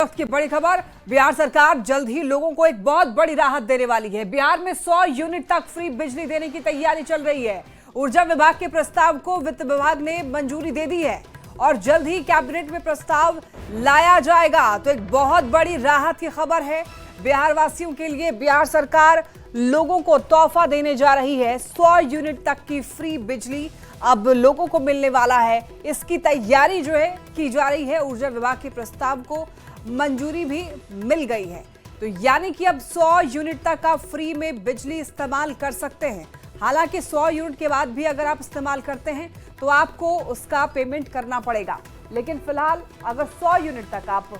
वक्त की बड़ी खबर, बिहार सरकार जल्द ही लोगों को एक बहुत बड़ी राहत देने वाली है। बिहार में 100 यूनिट तक फ्री बिजली देने की तैयारी चल रही है। ऊर्जा विभाग के प्रस्ताव को वित्त विभाग ने मंजूरी दे दी है और जल्द ही कैबिनेट में प्रस्ताव लाया जाएगा। तो एक बहुत बड़ी राहत की खबर है बिहार वासियों के लिए। बिहार सरकार लोगों को तोहफा देने जा रही है। 100 यूनिट तक की फ्री बिजली अब लोगों को मिलने वाला है। इसकी तैयारी जो है की जा रही है। ऊर्जा विभाग के प्रस्ताव को मंजूरी भी मिल गई है। तो यानी कि अब 100 यूनिट तक आप फ्री में बिजली इस्तेमाल कर सकते हैं। हालांकि 100 यूनिट के बाद भी अगर आप इस्तेमाल करते हैं तो आपको उसका पेमेंट करना पड़ेगा, लेकिन फिलहाल अगर 100 यूनिट तक आप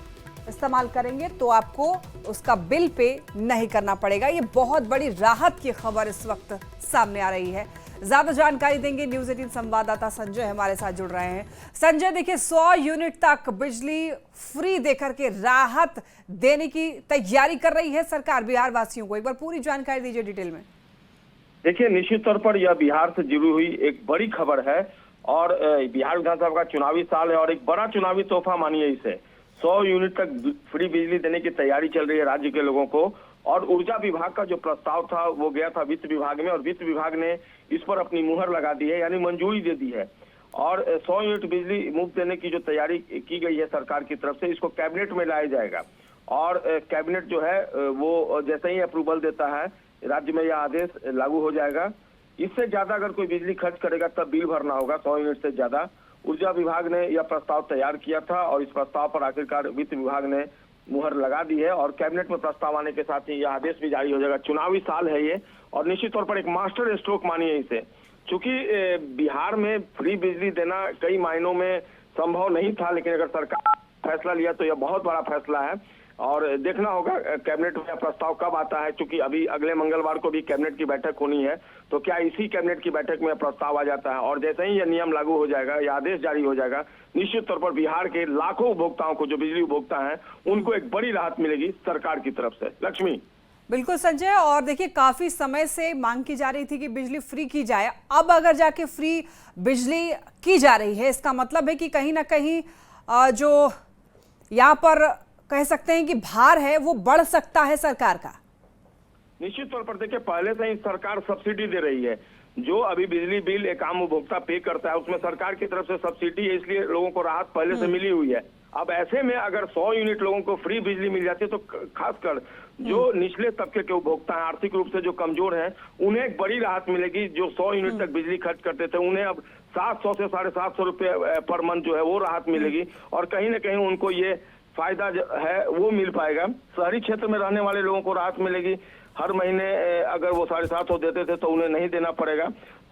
इस्तेमाल करेंगे तो आपको उसका बिल पे नहीं करना पड़ेगा। ये बहुत बड़ी राहत की खबर इस वक्त सामने आ रही है। ज्यादा जानकारी देंगे न्यूज़ 18 संवाददाता संजय हमारे साथ जुड़ रहे हैं। संजय, देखिए 100 यूनिट तक बिजली फ्री देकर के राहत देने की तैयारी कर रही है सरकार बिहार वासियों को। एक बार पूरी जानकारी दीजिए डिटेल में। देखिए, निश्चित तौर पर यह बिहार से जुड़ी हुई एक बड़ी खबर है और बिहार विधानसभा का चुनावी साल है और एक बड़ा चुनावी तोहफा मानिए इसे। 100 यूनिट तक फ्री बिजली देने की तैयारी चल रही है राज्य के लोगों को। और ऊर्जा विभाग का जो प्रस्ताव था वो गया था वित्त विभाग में और वित्त विभाग ने इस पर अपनी मुहर लगा दी है, यानी मंजूरी दे दी है। और 100 यूनिट बिजली मुफ्त देने की जो तैयारी की गई है सरकार की तरफ से, इसको कैबिनेट में लाया जाएगा। और कैबिनेट जो है वो जैसे ही अप्रूवल देता है राज्य में यह आदेश लागू हो जाएगा। इससे ज्यादा अगर कोई बिजली खर्च करेगा तब बिल भरना होगा। 100 यूनिट से ज्यादा ऊर्जा विभाग ने यह प्रस्ताव तैयार किया था और इस प्रस्ताव पर आखिरकार वित्त विभाग ने मुहर लगा दी है और कैबिनेट में प्रस्ताव आने के साथ ही यह आदेश भी जारी हो जाएगा। चुनावी साल है ये और निश्चित तौर पर एक मास्टर स्ट्रोक मानिए इसे। चूंकि बिहार में फ्री बिजली देना कई मायनों में संभव नहीं था, लेकिन अगर सरकार फैसला लिया तो यह बहुत बड़ा फैसला है और देखना होगा कैबिनेट में प्रस्ताव कब आता है। क्योंकि अभी अगले मंगलवार को भी कैबिनेट की बैठक होनी है, तो क्या इसी कैबिनेट की बैठक में प्रस्ताव आ जाता है और जैसे ही यह नियम लागू हो जाएगा, यह आदेश जारी हो जाएगा, निश्चित तौर पर बिहार के लाखों उपभोक्ताओं को, जो बिजली उपभोक्ता हैं, उनको एक बड़ी राहत मिलेगी सरकार की तरफ से। लक्ष्मी। बिल्कुल संजय, और देखिए काफी समय से मांग की जा रही थी कि बिजली फ्री की जाए। अब अगर जाके फ्री बिजली की जा रही है, इसका मतलब है कि कहीं ना कहीं जो यहाँ पर कह सकते हैं कि भार है वो बढ़ सकता है सरकार का। निश्चित तौर पर देखिए, पहले से ही सरकार सब्सिडी दे रही है। जो अभी बिजली बिल एक आम उपभोक्ता पे करता है उसमें सरकार की तरफ से सब्सिडी है, इसलिए लोगों को राहत पहले से मिली हुई है। अब ऐसे में अगर 100 यूनिट लोगों को फ्री बिजली मिल जाती है तो खासकर जो निचले तबके के उपभोक्ता हैं, आर्थिक रूप से जो कमजोर हैं, उन्हें एक बड़ी राहत मिलेगी। जो 100 यूनिट तक बिजली खर्च करते थे उन्हें अब 700 से 750 रुपये पर मंथ जो है वो राहत मिलेगी और कहीं ना कहीं उनको ये फायदा है वो मिल पाएगा। शहरी क्षेत्र में रहने वाले लोगों को राहत मिलेगी। हर महीने अगर वो 750 देते थे तो उन्हें नहीं देना पड़ेगा।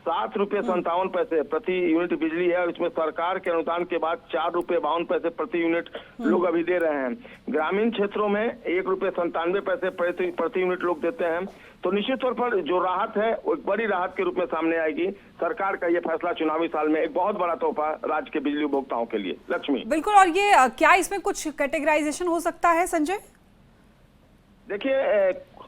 7.57 प्रति यूनिट बिजली है और इसमें सरकार के अनुदान के बाद 4.52 प्रति यूनिट लोग अभी दे रहे हैं। ग्रामीण क्षेत्रों में 1.97 प्रति यूनिट लोग देते हैं। तो निश्चित तौर पर जो राहत है वो एक बड़ी राहत के रूप में सामने आएगी। सरकार का ये फैसला चुनावी साल में एक बहुत बड़ा तोहफा राज्य के बिजली उपभोक्ताओं के लिए। लक्ष्मी। बिल्कुल, और ये क्या इसमें कुछ कैटेगराइजेशन हो सकता है संजय? देखिए,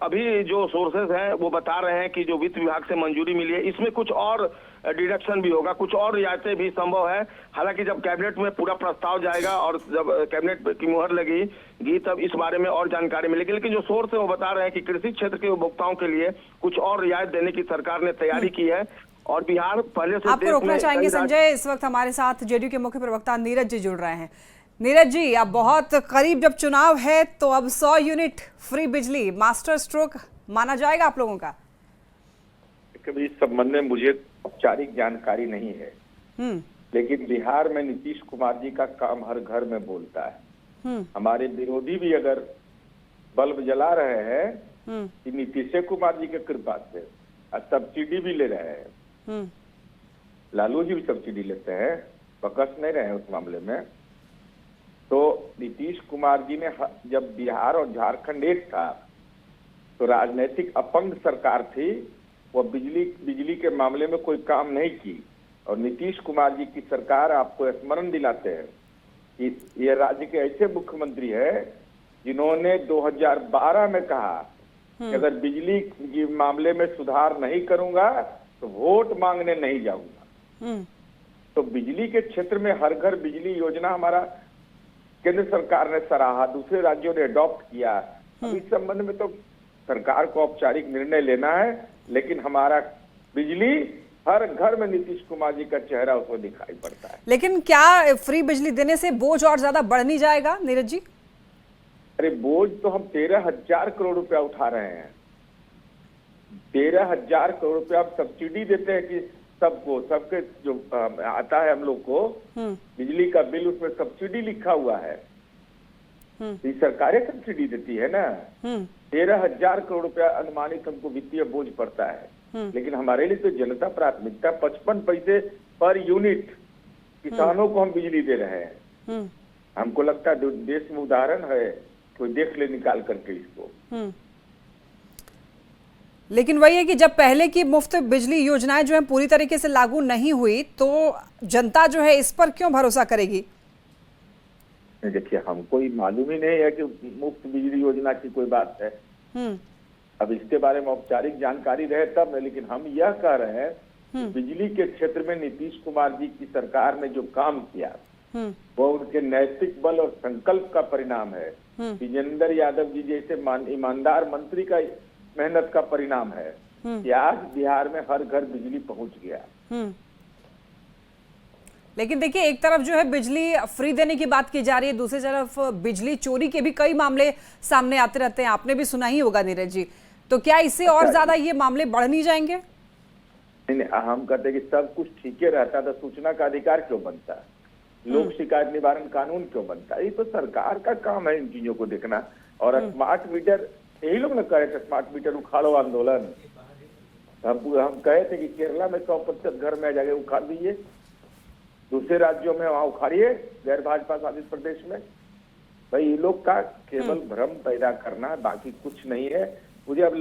अभी जो सोर्सेज हैं वो बता रहे हैं कि जो वित्त विभाग से मंजूरी मिली है इसमें कुछ और डिडक्शन भी होगा, कुछ और रियायतें भी संभव है। हालांकि जब कैबिनेट में पूरा प्रस्ताव जाएगा और जब कैबिनेट की मुहर लगेगी तब इस बारे में और जानकारी मिलेगी। लेकिन जो सोर्स है वो बता रहे हैं कि कृषि क्षेत्र के उपभोक्ताओं के लिए कुछ और रियायत देने की सरकार ने तैयारी की है और बिहार पहले से आपको रोकना चाहेंगे संजय। इस वक्त हमारे साथ जेडीयू के मुख्य प्रवक्ता नीरज जी जुड़ रहे हैं। नीरज जी, अब बहुत करीब जब चुनाव है तो अब 100 यूनिट फ्री बिजली मास्टर स्ट्रोक माना जाएगा आप लोगों का? कभी इस संबंध में मुझे औपचारिक जानकारी नहीं है, लेकिन बिहार में नीतीश कुमार जी का काम हर घर में बोलता है। हमारे विरोधी भी अगर बल्ब जला रहे हैं कि नीतीश कुमार जी की कृपा से सब्सिडी भी ले रहे हैं। लालू जी भी सब्सिडी लेते हैं, बकस नहीं रहे हैं उस मामले में। तो नीतीश कुमार जी ने जब बिहार और झारखंड एक था तो राजनीतिक अपंग सरकार थी, वो बिजली के मामले में कोई काम नहीं की। और नीतीश कुमार जी की सरकार, आपको स्मरण दिलाते हैं कि ये राज्य के ऐसे मुख्यमंत्री है जिन्होंने 2012 में कहा कि अगर बिजली के मामले में सुधार नहीं करूंगा तो वोट मांगने नहीं जाऊंगा। तो बिजली के क्षेत्र में हर घर बिजली योजना हमारा केंद्र सरकार ने सराहा, दूसरे राज्यों ने अडॉप्ट किया। अब इस संबंध में तो सरकार को औपचारिक निर्णय लेना है, लेकिन हमारा बिजली हर घर में नीतीश कुमार जी का चेहरा उसमें दिखाई पड़ता है। लेकिन क्या फ्री बिजली देने से बोझ और ज्यादा बढ़ नहीं जाएगा नीरज जी? अरे बोझ तो हम 13,000 करोड़ रुपया उठा रहे हैं। 13,000 करोड़ रुपया आप सब्सिडी देते हैं कि सबको, सबके जो आता है हम लोग को बिजली का बिल, उसमें सब्सिडी लिखा हुआ है। ये सरकारें सब्सिडी देती है ना। 13,000 करोड़ रुपया अनुमानित हमको वित्तीय बोझ पड़ता है। लेकिन हमारे लिए तो जनता प्राथमिकता 55 पैसे पर यूनिट किसानों को हम बिजली दे रहे हैं। हमको लगता है देश में उदाहरण है, कोई देख ले निकाल करके इसको। लेकिन वही है कि जब पहले की मुफ्त बिजली योजनाएं जो है पूरी तरीके से लागू नहीं हुई, तो जनता जो है इस पर क्यों भरोसा करेगी? देखिए, हमको ये मालूम ही नहीं है कि मुफ्त बिजली योजना की कोई बात है। अब इसके बारे में औपचारिक जानकारी रहे तब में, लेकिन हम यह कह रहे हैं बिजली के क्षेत्र में नीतीश कुमार जी की सरकार ने जो काम किया वो उनके नैतिक बल और संकल्प का परिणाम है। विजेंद्र यादव जी जैसे ईमानदार मंत्री का मेहनत का परिणाम है कि आज बिहार में हर घर बिजली पहुंच गया। लेकिन देखिए, एक तरफ जो है बिजली फ्री देने की बात की जा रही है, दूसरी तरफ बिजली चोरी के भी कई मामले सामने आते रहते हैं, आपने भी सुना ही होगा नीरज जी। तो क्या इससे और ज्यादा ये मामले बढ़ नहीं जाएंगे? नहीं, हम कहते हैं कि सब कुछ ठीक ही रहता तो सूचना का अधिकार क्यों बनता है, लोक शिकायत निवारण कानून क्यों बनता है? ये तो सरकार का काम है इन चीजों को देखना। और स्मार्ट मीटर, यही लोग ना कहे थे स्मार्ट मीटर उखाड़ो आंदोलन। हम कहे थे कि केरला में 100% घर में जाके उखाड़ दीजिए, दूसरे राज्यों में वहां उखाड़िए, गैर भाजपा शासित प्रदेश में। भाई ये लोग का केवल भ्रम पैदा करना, बाकी कुछ नहीं है। मुझे अब